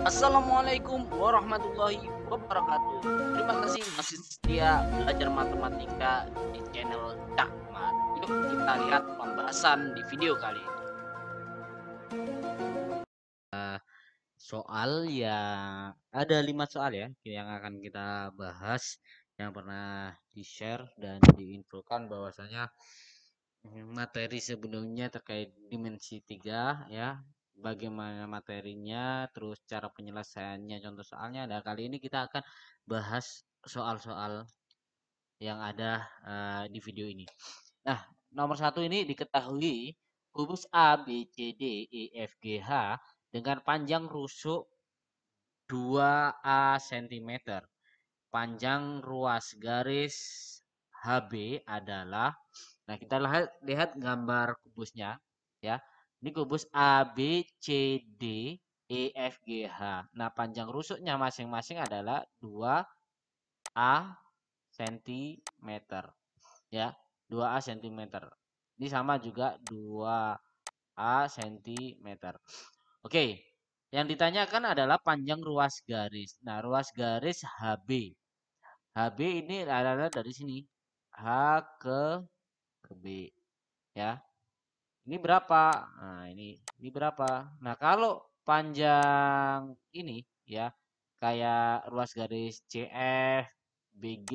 Assalamualaikum warahmatullahi wabarakatuh. Terima kasih masih setia belajar matematika di channel Cakmat. Yuk kita lihat pembahasan di video kali ini. Soal yang ada 5 soal ya yang akan kita bahas yang pernah di-share dan diinfokan bahwasanya materi sebelumnya terkait dimensi 3 ya. Bagaimana materinya, terus cara penyelesaiannya, contoh soalnya. Dan kali ini kita akan bahas soal-soal yang ada di video ini. Nah, nomor satu ini diketahui kubus A, B, C, D, E, F, G, H dengan panjang rusuk 2A cm. Panjang ruas garis HB adalah, nah kita lihat gambar kubusnya ya. Ini kubus A, B, C, D, E, F, G, H. Nah, panjang rusuknya masing-masing adalah 2A cm ya. 2A cm. Ini sama juga 2A cm. Oke. Yang ditanyakan adalah panjang ruas garis. Nah, ruas garis HB. HB ini adalah dari sini. H ke B ya. Ini berapa? Nah, ini berapa? Nah, kalau panjang ini ya kayak ruas garis CF, BG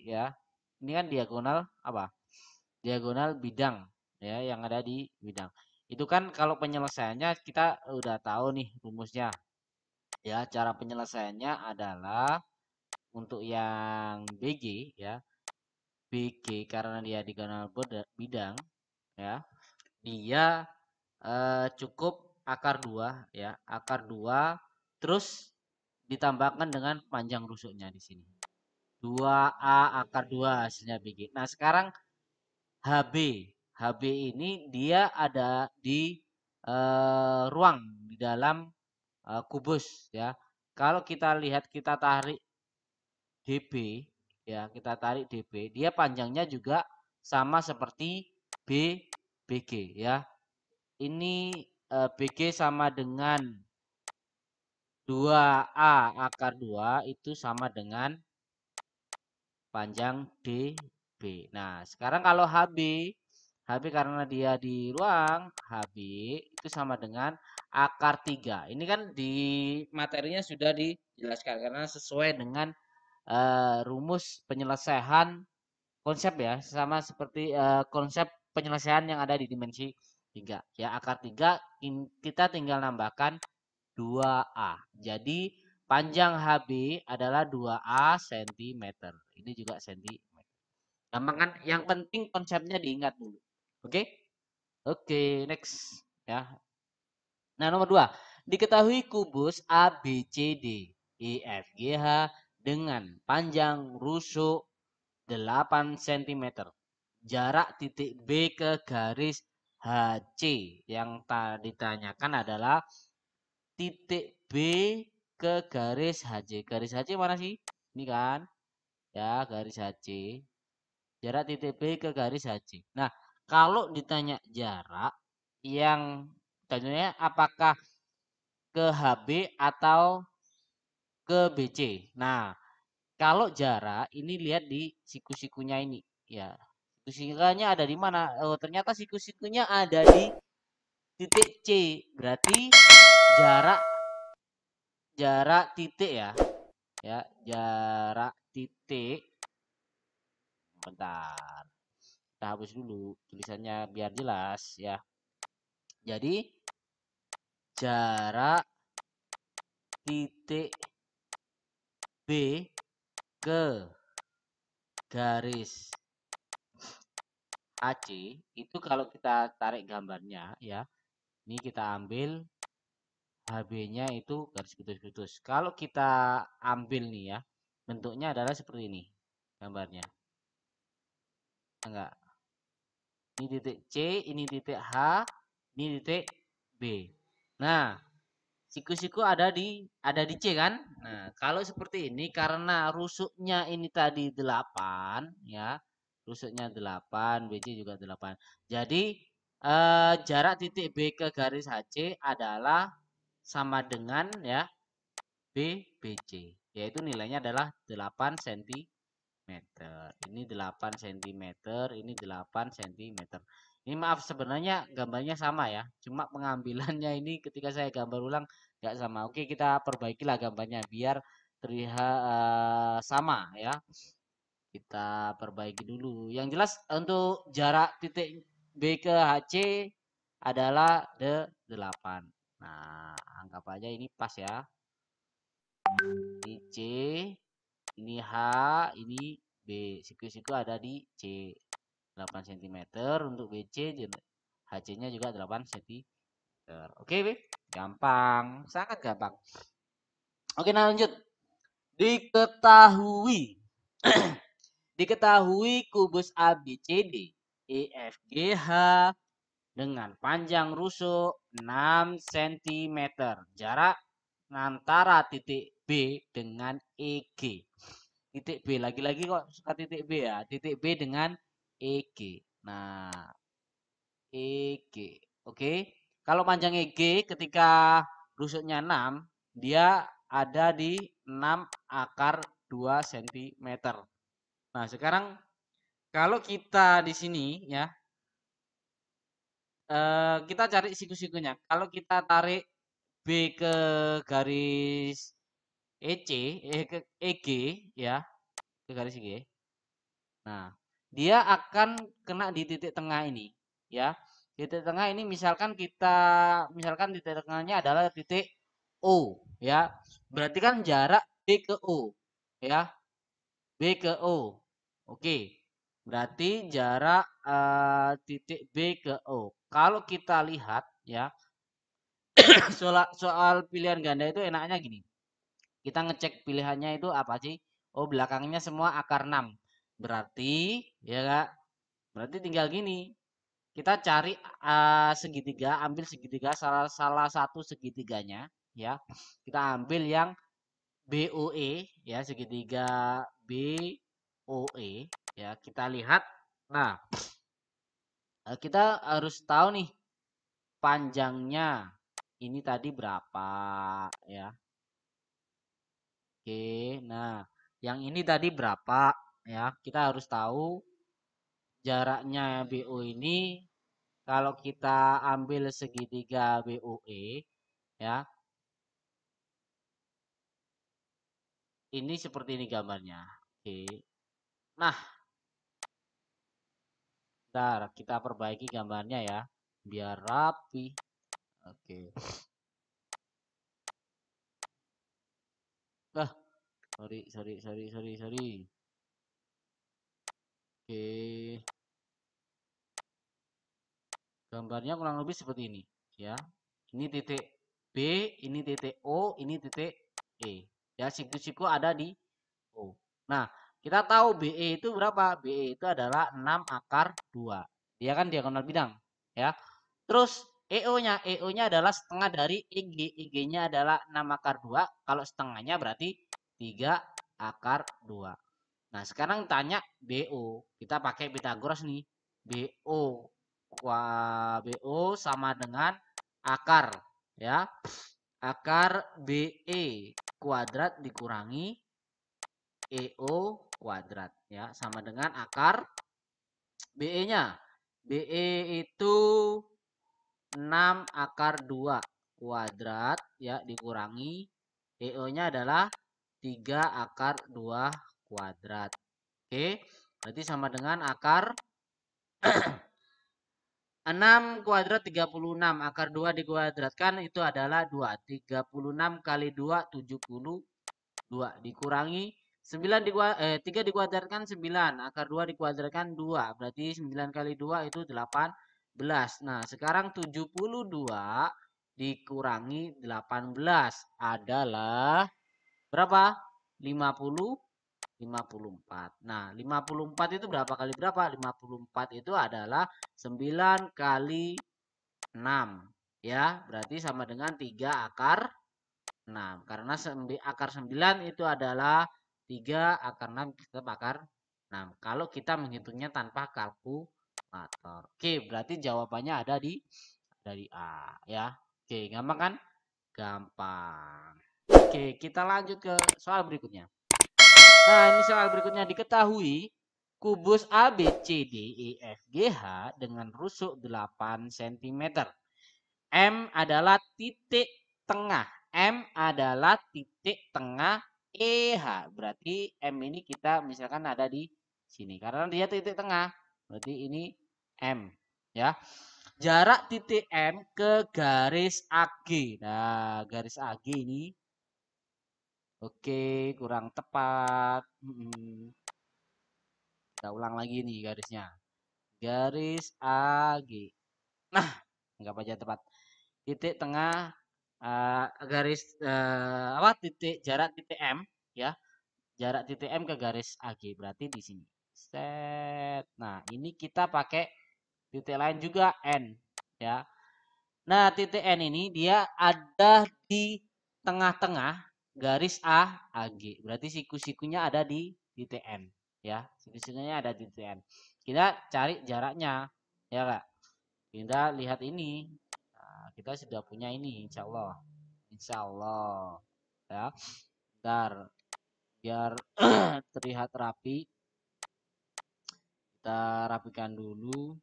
ya. Ini kan diagonal apa? Diagonal bidang ya yang ada di bidang. Itu kan kalau penyelesaiannya kita udah tahu nih rumusnya. Ya, cara penyelesaiannya adalah untuk yang BG ya. BG karena dia diagonal bidang ya. Dia cukup akar 2 ya, akar 2 terus ditambahkan dengan panjang rusuknya di sini. 2A akar 2 hasilnya BG. Nah, sekarang HB. HB ini dia ada di ruang di dalam kubus ya. Kalau kita lihat kita tarik DB ya, kita tarik DB, dia panjangnya juga sama seperti BG ya. Ini BG sama dengan 2A akar 2 itu sama dengan panjang DB. Nah, sekarang kalau HB karena dia di ruang, HB itu sama dengan akar 3. Ini kan di materinya sudah dijelaskan karena sesuai dengan rumus penyelesaian konsep ya, sama seperti konsep penyelesaian yang ada di dimensi 3. Ya, akar 3 kita tinggal nambahkan 2A. Jadi panjang HB adalah 2A cm. Ini juga cm. Gampang kan? Yang penting konsepnya diingat dulu. Oke? Oke, next ya. Nah, nomor 2. Diketahui kubus ABCD EFGH dengan panjang rusuk 8 cm. Jarak titik B ke garis HC yang tadi ditanyakan adalah titik B ke garis HC. Garis HC mana sih? Ini kan, ya garis HC. Jarak titik B ke garis HC. Nah, kalau ditanya jarak yang tanya apakah ke HB atau ke BC. Nah, kalau jarak ini lihat di siku-sikunya ini ya. Siku-sikunya ada di mana? Oh, ternyata siku-sikunya ada di titik C. Berarti jarak jarak titik ya. Ya, jarak titik. Bentar. Kita hapus dulu tulisannya biar jelas ya. Jadi jarak titik B ke garis AC itu kalau kita tarik gambarnya ya. Ini kita ambil HB-nya itu garis putus-putus. Kalau kita ambil nih ya, bentuknya adalah seperti ini gambarnya. Enggak. Ini titik C, ini titik H, ini titik B. Nah, siku-siku ada di C kan? Nah, kalau seperti ini karena rusuknya ini tadi 8 ya. Rusuknya 8, BC juga 8. Jadi jarak titik B ke garis HC adalah sama dengan ya B, BC, yaitu nilainya adalah 8 cm. Ini 8 cm, ini 8 cm. Ini maaf sebenarnya gambarnya sama ya, cuma pengambilannya ini ketika saya gambar ulang nggak sama. Oke, kita perbaikilah gambarnya biar terlihat sama ya. Kita perbaiki dulu. Yang jelas untuk jarak titik B ke HC adalah 8. Nah, anggap aja ini pas ya. Ini C, ini H, ini B. Siku-siku ada di C. 8 cm untuk BC, HC-nya juga 8 cm. Oke, B. Gampang, sangat gampang. Oke, nah lanjut. Diketahui Diketahui kubus ABCD EFGH dengan panjang rusuk 6 cm. Jarak antara titik B dengan EG. Titik B, lagi-lagi kok suka titik B ya. Titik B dengan EG. Nah, EG. Oke. Kalau panjang EG ketika rusuknya 6, dia ada di 6 akar 2 cm. Nah, sekarang kalau kita di sini ya, kita cari siku-sikunya. Kalau kita tarik B ke garis EC, ke EG ya, ke garis EG. Nah, dia akan kena di titik tengah ini ya. Titik tengah ini misalkan titik tengahnya adalah titik O ya. Berarti kan jarak B ke O ya. B ke O. Oke. Berarti jarak titik B ke O. Kalau kita lihat ya, soal pilihan ganda itu enaknya gini. Kita ngecek pilihannya itu apa sih? Oh, belakangnya semua akar 6. Berarti ya Kak, berarti tinggal gini. Kita cari segitiga, ambil segitiga salah satu segitiganya ya. Kita ambil yang BOE ya, segitiga BOE ya. Kita lihat. Nah, kita harus tahu nih panjangnya ini tadi berapa ya. Oke, nah yang ini tadi berapa ya, kita harus tahu jaraknya BO ini. Kalau kita ambil segitiga BOE ya, ini seperti ini gambarnya. Oke, nah ntar kita perbaiki gambarnya ya biar rapi. Oke, sorry. Oke, gambarnya kurang lebih seperti ini ya. Ini titik B, ini titik O, ini titik E. Ya, siku-siku ada di O. Nah, kita tahu BE itu berapa? BE itu adalah 6 akar 2. Dia kan diagonal bidang, ya. Terus EO-nya adalah setengah dari EG. EG-nya adalah 6 akar 2. Kalau setengahnya berarti 3 akar 2. Nah, sekarang tanya BO. Kita pakai Pythagoras nih. BO. Wah, BO sama dengan akar, ya. Akar BE kuadrat dikurangi EO kuadrat, ya. Sama dengan akar BE-nya. BE itu 6 akar 2 kuadrat, ya, dikurangi EO-nya adalah 3 akar 2 kuadrat. Oke, berarti sama dengan akar 6 kuadrat 36. Akar 2 dikuadratkan itu adalah 2. 36 kali 2, 72. Dikurangi 3 dikuadratkan 9. Akar 2 dikuadratkan 2. Berarti 9 kali 2 itu 18. Nah, sekarang 72 dikurangi 18 adalah berapa? 54. Nah, 54 itu berapa kali berapa? 54 itu adalah 9 kali 6. Ya, berarti sama dengan 3 akar 6. Karena akar 9 itu adalah 3 akar 6 tetap akar 6. Kalau kita menghitungnya tanpa kalkulator. Oke, berarti jawabannya ada di A ya. Oke, gampang kan? Gampang. Oke, kita lanjut ke soal berikutnya. Nah, ini soal berikutnya. Diketahui kubus ABCDEFGH dengan rusuk 8 cm. M adalah titik tengah. M adalah titik tengah EH. Berarti M ini kita misalkan ada di sini. Karena dia titik tengah. Berarti ini M. Ya. Jarak titik M ke garis AG. Nah, garis AG ini oke, kurang tepat. Kita ulang lagi nih garisnya. Garis AG. Nah, enggak aja tepat. Titik tengah garis apa titik jarak titik M ya. Jarak titik M ke garis AG berarti di sini. Set. Nah, ini kita pakai titik lain juga N ya. Nah, titik N ini dia ada di tengah-tengah garis A AG. Berarti siku-sikunya ada di titik N ya. Siku-sikunya ada di titik N. Kita cari jaraknya ya Kak. Kita lihat ini. Nah, kita sudah punya ini insya Allah. Insya Allah ya. Bentar biar terlihat rapi. Kita rapikan dulu.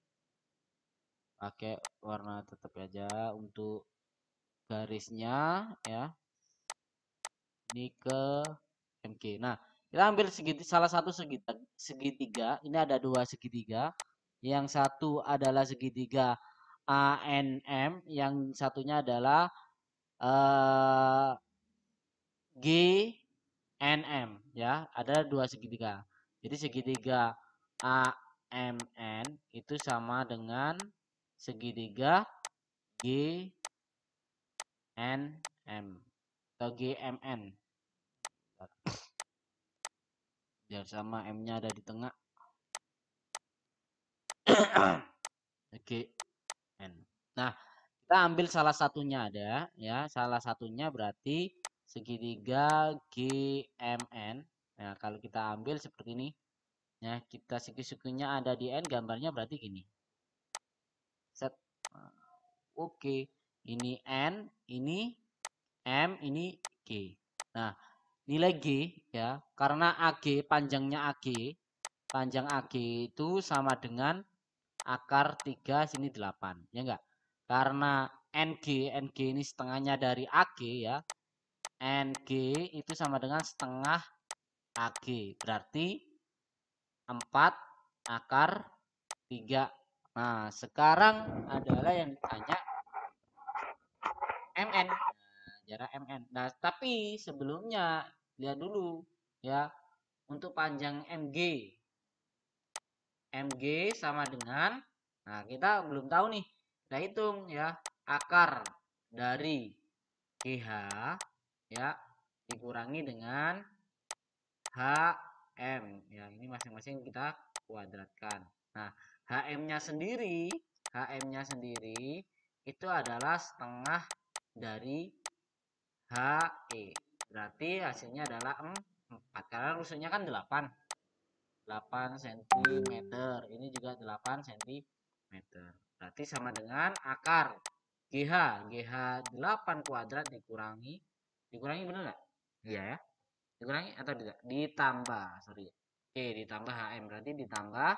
Pakai warna tetap aja untuk garisnya ya. Ini ke MG. Nah, kita ambil salah satu segitiga. Ini ada dua segitiga. Yang satu adalah segitiga ANM, yang satunya adalah GNM ya. Ada dua segitiga. Jadi segitiga AMN itu sama dengan segitiga GNM atau GMN. Biar sama M-nya ada di tengah. Oke. N. Nah, kita ambil salah satunya ada ya. Salah satunya berarti segitiga GMN. Nah, kalau kita ambil seperti ini ya, kita siku-sikunya ada di N, gambarnya berarti gini. Set. Oke. Ini N, ini M, ini G. Nah, nilai G ya, karena AG panjang AG itu sama dengan akar 3 sini 8 ya enggak, karena NG ini setengahnya dari AG ya, NG itu sama dengan setengah AG berarti 4 akar 3. Nah sekarang adalah yang ditanya MN, jarak MN. Nah tapi sebelumnya lihat dulu ya, untuk panjang MG sama dengan, nah kita belum tahu nih, kita hitung ya, akar dari GH ya dikurangi dengan HM ya, ini masing-masing kita kuadratkan. Nah HM-nya sendiri itu adalah setengah dari HE, berarti hasilnya adalah 4 karena rusuknya kan 8 cm, ini juga 8 cm, berarti sama dengan akar GH 8 kuadrat dikurangi bener nggak? Iya ya, dikurangi atau tidak ditambah, sorry, oke, ditambah HM berarti ditambah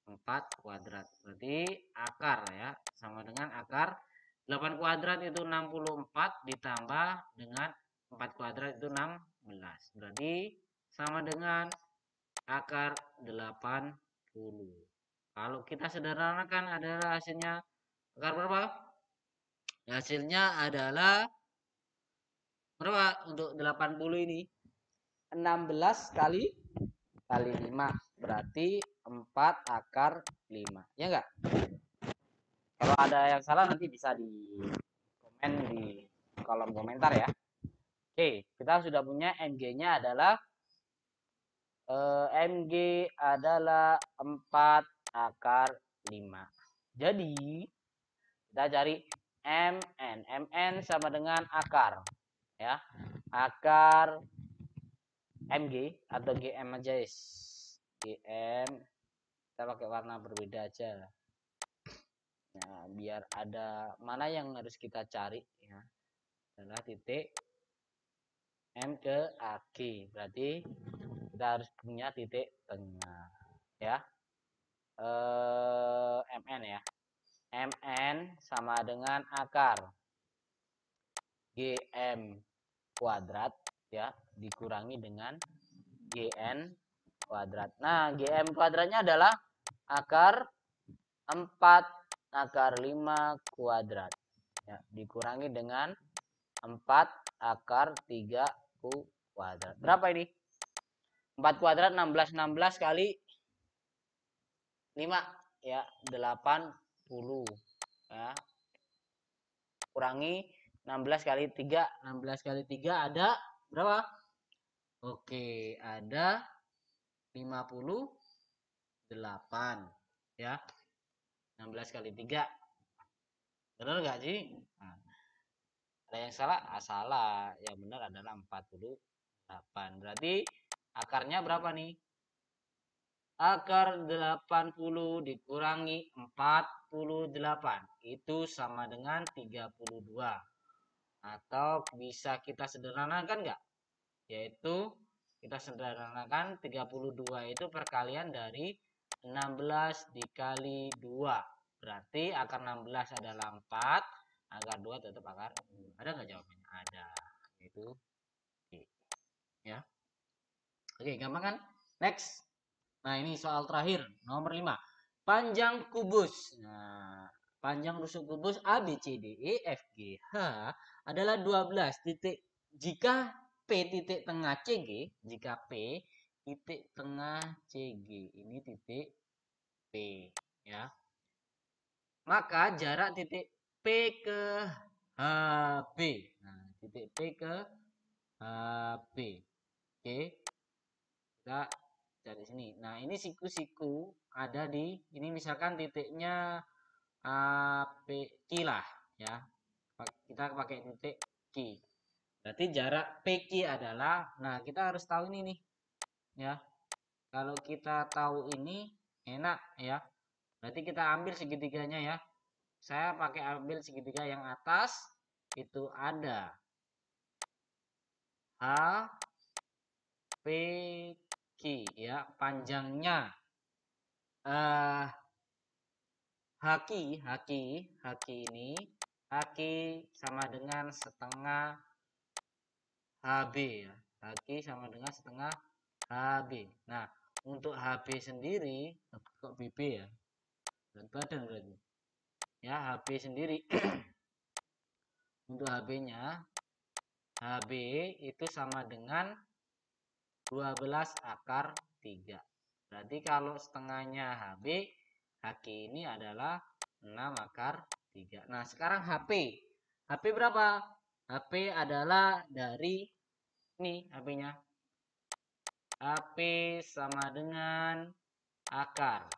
4 kuadrat, berarti akar ya sama dengan akar 8 kuadrat itu 64 ditambah dengan 4 kuadrat itu 16, berarti sama dengan akar 80. Kalau kita sederhanakan adalah hasilnya akar berapa? Hasilnya adalah berapa untuk 80 ini? 16 kali 5 berarti 4 akar 5. Ya enggak? Kalau ada yang salah nanti bisa di komen di kolom komentar ya. Oke, kita sudah punya MG-nya adalah MG adalah 4 akar 5. Jadi kita cari MN sama dengan akar ya, akar MG atau GM aja guys, GM kita pakai warna berbeda aja. Nah biar ada mana yang harus kita cari ya, adalah titik M ke AK. Berarti kita harus punya titik tengah ya. MN ya. MN sama dengan akar GM kuadrat ya dikurangi dengan GN kuadrat. Nah, GM kuadratnya adalah akar 4 akar 5 kuadrat ya, dikurangi dengan 4 akar 3 kuadrat. Berapa ini? 4 kuadrat 16 kali 5 ya 80 ya. Kurangi 16 kali 3. 16 kali 3 ada berapa? Oke, ada 58 ya. 16 kali 3. Benar nggak sih? Nah, ada yang salah? Salah. Yang benar adalah 48. Berarti akarnya berapa nih? Akar 80 dikurangi 48. Itu sama dengan 32. Atau bisa kita sederhanakan nggak? Yaitu kita sederhanakan 32 itu perkalian dari 16 dikali 2. Berarti akar 16 adalah 4. Akar 2 tetap akar 2. Ada nggak jawabannya? Ada. Itu ya. Oke, gampang kan? Next. Nah, ini soal terakhir, nomor 5. Panjang kubus. Nah, panjang rusuk kubus A, B, C, D, E, F, G, H adalah 12 titik. Jika P titik tengah CG, jika P titik tengah CG, ini titik P, ya. Maka jarak titik P ke HB. Nah, titik P ke HB. Oke. Kita dari sini. Nah, ini siku-siku ada di ini misalkan titiknya P Q lah ya. Kita pakai titik Q. Berarti jarak PQ adalah, nah kita harus tahu ini nih ya. Kalau kita tahu ini enak ya. Berarti kita ambil segitiganya ya. Saya pakai ambil segitiga yang atas itu ada H P Q ya, panjangnya haki ini sama dengan setengah HB ya. Haki sama dengan setengah HB. Nah, untuk HB sendiri kok BB ya? Berat badan berarti. Ya, HB sendiri untuk HB-nya HB itu sama dengan 12 akar 3. Berarti kalau setengahnya HB, HQ ini adalah 6 akar 3. Nah, sekarang HP. HP berapa? HP adalah dari ini HP-nya. HP sama dengan akar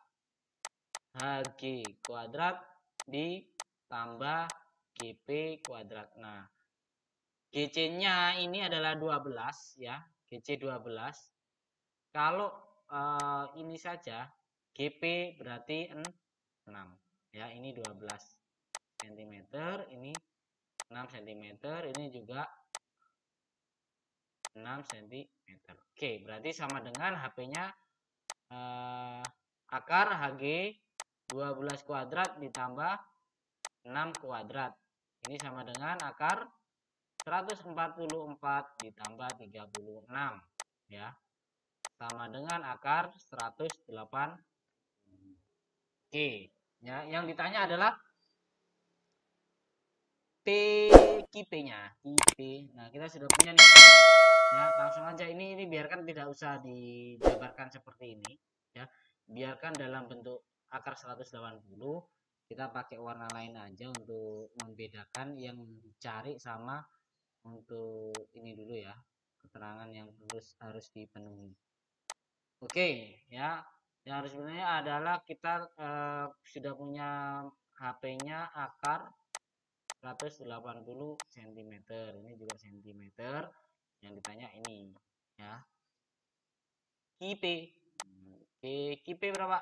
HG kuadrat ditambah GP kuadrat. Nah, GC-nya ini adalah 12 ya. GC 12. Kalau ini saja GP berarti 6 ya, ini 12 cm, ini 6 cm, ini juga 6 cm. Oke, berarti sama dengan HP-nya akar HG 12 kuadrat ditambah 6 kuadrat. Ini sama dengan akar 144 ditambah 36 ya. Sama dengan akar 108. Oke, ya, yang ditanya adalah KIP-nya. Nah, kita sudah punya nih. Ya, langsung aja ini biarkan tidak usah dijabarkan seperti ini, ya. Biarkan dalam bentuk akar 180. Kita pakai warna lain aja untuk membedakan yang dicari sama untuk ini dulu ya. Keterangan yang harus dipenuhi. Oke, ya. Yang harus sebenarnya adalah kita sudah punya HP-nya akar 180 cm. Ini juga cm. Yang ditanya ini ya. KIP. Oke, KIP berapa?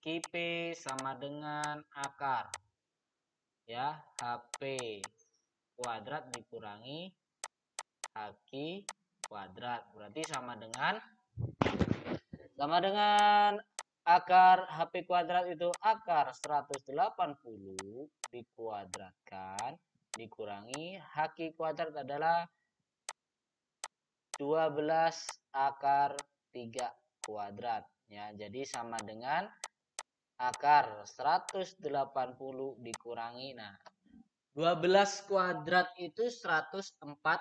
KIP sama dengan akar ya, HP kuadrat dikurangi HQ kuadrat. Berarti sama dengan akar HP kuadrat itu akar 180 dikuadratkan dikurangi HQ kuadrat adalah 12 akar 3 kuadrat ya. Jadi sama dengan akar 180 dikurangi 12 kuadrat itu 144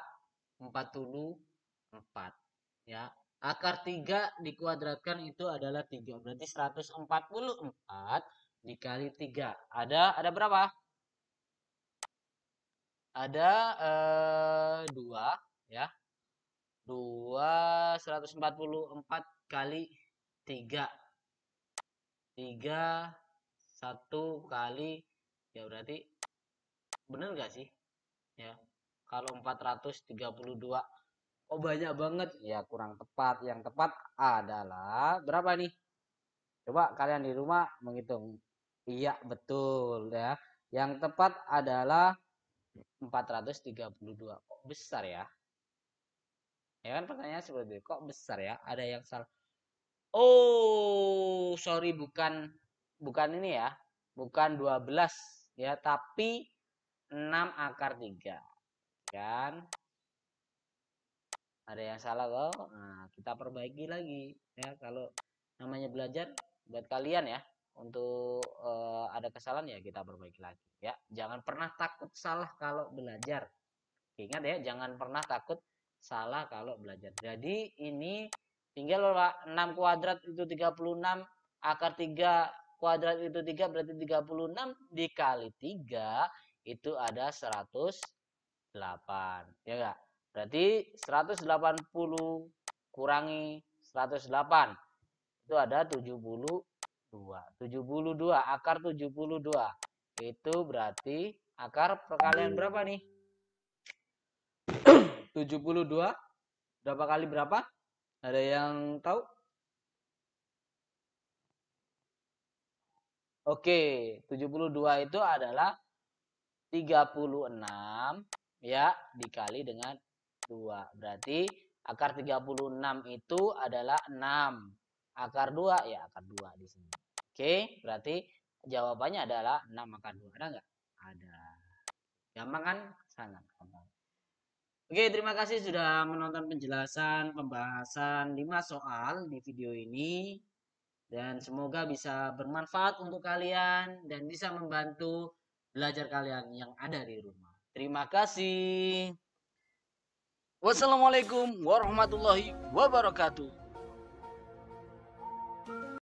ya. Akar 3 dikuadratkan itu adalah 3. Berarti 144 dikali 3. Ada berapa? Ada 2 ya. 144 kali 3. 3 1 kali ya, berarti bener gak sih? Ya. Kalau 432 banyak banget ya, kurang tepat. Yang tepat adalah berapa nih? Coba kalian di rumah menghitung. Iya, betul ya. Yang tepat adalah 432. Kok besar ya? Ya kan pertanyaan seperti itu. Kok besar ya? Ada yang salah. Oh, sorry, bukan ini ya. Bukan 12 ya, tapi 6 akar 3. Kan? Ada yang salah loh. Nah, kita perbaiki lagi ya. Kalau namanya belajar buat kalian ya, untuk ada kesalahan ya kita perbaiki lagi ya. Jangan pernah takut salah kalau belajar. Ingat ya, jangan pernah takut salah kalau belajar. Jadi ini tinggal 6 kuadrat itu 36, akar 3 kuadrat itu 3, berarti 36 dikali 3 itu ada 108 ya enggak? Berarti 180 kurangi 108 itu ada 72. 72 akar 72 itu berarti akar perkalian berapa nih? 72 berapa kali berapa? Ada yang tahu? Oke, 72 itu adalah 36 ya dikali dengan 2. Berarti akar 36 itu adalah 6. Akar 2 ya akar 2 di sini. Oke, berarti jawabannya adalah 6 akar 2. Ada nggak? Ada. Gampang kan? Sangat gampang. Oke, terima kasih sudah menonton penjelasan pembahasan 5 soal di video ini. Dan semoga bisa bermanfaat untuk kalian dan bisa membantu belajar kalian yang ada di rumah. Terima kasih. Wassalamualaikum warahmatullahi wabarakatuh.